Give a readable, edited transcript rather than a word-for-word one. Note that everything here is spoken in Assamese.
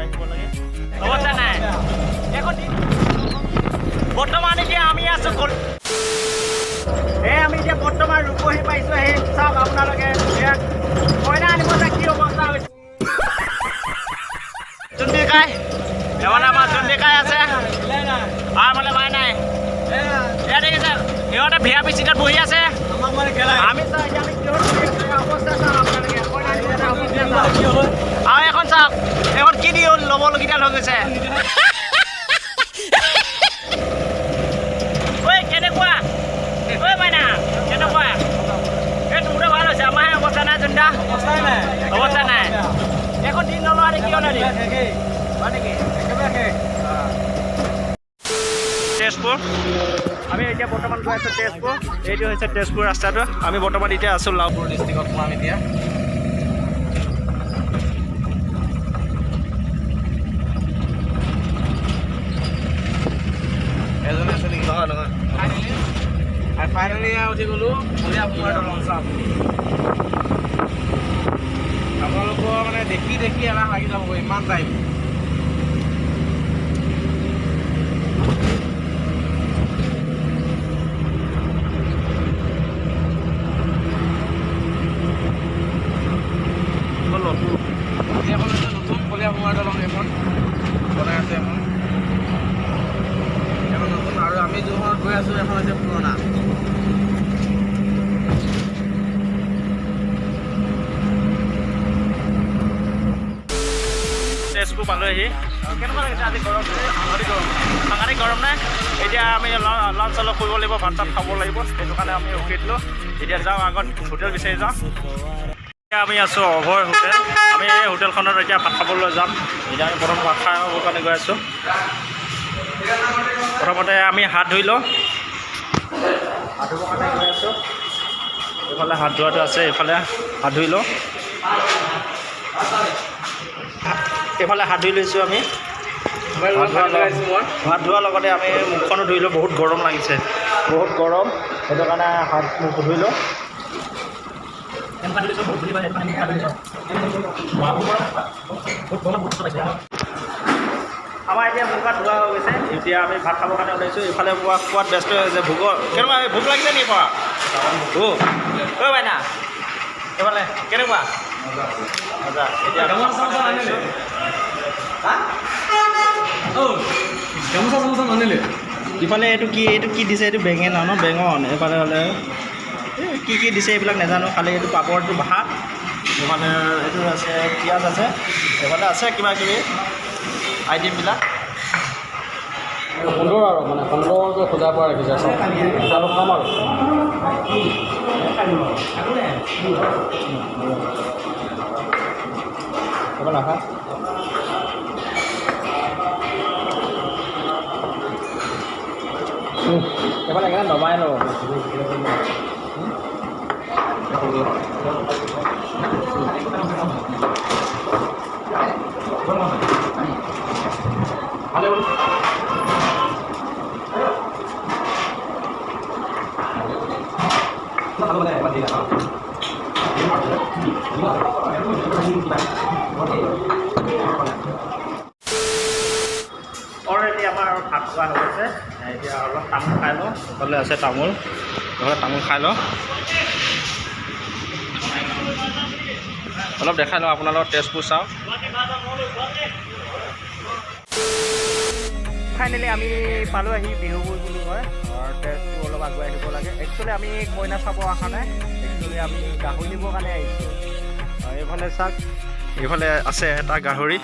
গৈ আহিব লাগে অৱস্থা নাই এখন বৰ্তমান এতিয়া আমি আছোঁ আমি এতিয়া বৰ্তমান ৰূপহী পাইছোঁ সেই চাওক আপোনালোকে কইনা আনিব যে কি অৱস্থা হৈছে জুন্দিকাই এমানে আমাৰ জুন্দিকাই আছে আৰু মানে মাই নাই এয়া দেখিছে সিহঁতে ভিআইপি চিটত বহি আছে আমি আৰু এখন চাওক এখন কি দি ল'বলগীয়া হৈ গৈছে ঐ কেনেকুৱা ঐ মাইনা কেনেকুৱা এই তোমোৰে ভাল হৈছে আমাৰহে অৱস্থা নাই জুন্দা অৱস্থা নাই এখন দিন নলোৱা নেকি নেকি তেজপুৰ আমি এতিয়া বৰ্তমান গৈ আছোঁ তেজপুৰ এইটো হৈছে তেজপুৰ ৰাস্তাটো আমি বৰ্তমান এতিয়া আছোঁ লাভপুৰ ডিষ্ট্ৰিক্টত সোমাম এতিয়া এজনে আছে নেকি নহয় নহয় ফাইনেলি উঠি গ'লোঁ আপোনালোকৰ মানে দেখি দেখি এলাহ লাগি যাব ইমান টাইম নতুন কলীয়া ভোঙাৰ দলং এখন বনাই আছে এখন নতুন আৰু আমি যোৰহাটত গৈ আছোঁ এখন হৈছে পুৰণা তেজপুৰ পালোহি কেনেকুৱা লাগিছে আজি গৰম সাংঘাতিক গৰম নাই এতিয়া আমি লাঞ্চ অলপ কৰিব লাগিব ভাত চাত খাব লাগিব সেইটো কাৰণে আমি ৰখি দিলোঁ এতিয়া যাওঁ আগত হোটেল বিচাৰি যাওঁ এতিয়া আমি আছোঁ অভয় হোটেল আমি এই হোটেলখনত এতিয়া ভাত খাবলৈ যাম এতিয়া আমি প্ৰথম ভাত খাবৰ কাৰণে গৈ আছোঁ প্ৰথমতে আমি হাত ধুই লওঁ হাত ধুবৰ কাৰণে গৈ আছোঁ এইফালে হাত ধোৱাটো আছে এইফালে হাত ধুই লওঁ এইফালে হাত ধুই লৈছোঁ আমি হাত ধোৱাৰ লগতে আমি মুখখনো ধুই লওঁ বহুত গৰম লাগিছে বহুত গৰম সেইটো কাৰণে হাত মুখ ধুই লওঁ আমাৰ এতিয়া মুখ হাত ধোৱা হৈ গৈছে এতিয়া আমি ভাত খাবৰ কাৰণে ওলাইছোঁ ইফালে খোৱাত ব্যস্ত হৈ আছে ভোকৰ কেনেকুৱা ভোক লাগিছে নেকি পৰা ঐ বাইনা এইফালে কেনেকুৱা মজা এতিয়া ইফালে এইটো কি দিছে এইটো বেঙেনা ন বেঙন এইফালে হ'লে কি দিছে এইবিলাক নাজানো খালি এইটো পাপৰটো ভাত এইফালে এইটো আছে পিঁয়াজ আছে এইফালে আছে কিবা কিবি আইটেমবিলাক সুন্দৰ আৰু মানে সুন্দৰকৈ সজাই পৰা ৰাখিছে চব আৰু খাম আৰু নাখা এইফালে একেবাৰে নমাই লওঁ অলৰেডি আমাৰ ভাত খোৱা হৈ গৈছে এতিয়া অলপ তামোল খাই লওঁ সকলোৱে আছে তামোল খাই লওঁ অলপ দেখাই লওঁ আপোনালোকৰ তেজপুৰ চাওঁ ফাইনেলি আমি পালোঁ আহি বিহুগুৰি বুলি কয় আৰু তেজপুৰ অলপ আগুৱাই আহিব লাগে একচুৱেলি আমি কইনা চাব অহা নাই একচুৱেলি আমি গাহৰি নিবৰ কাৰণে আহিছোঁ এইফালে চাওক এইফালে আছে এটা গাহৰি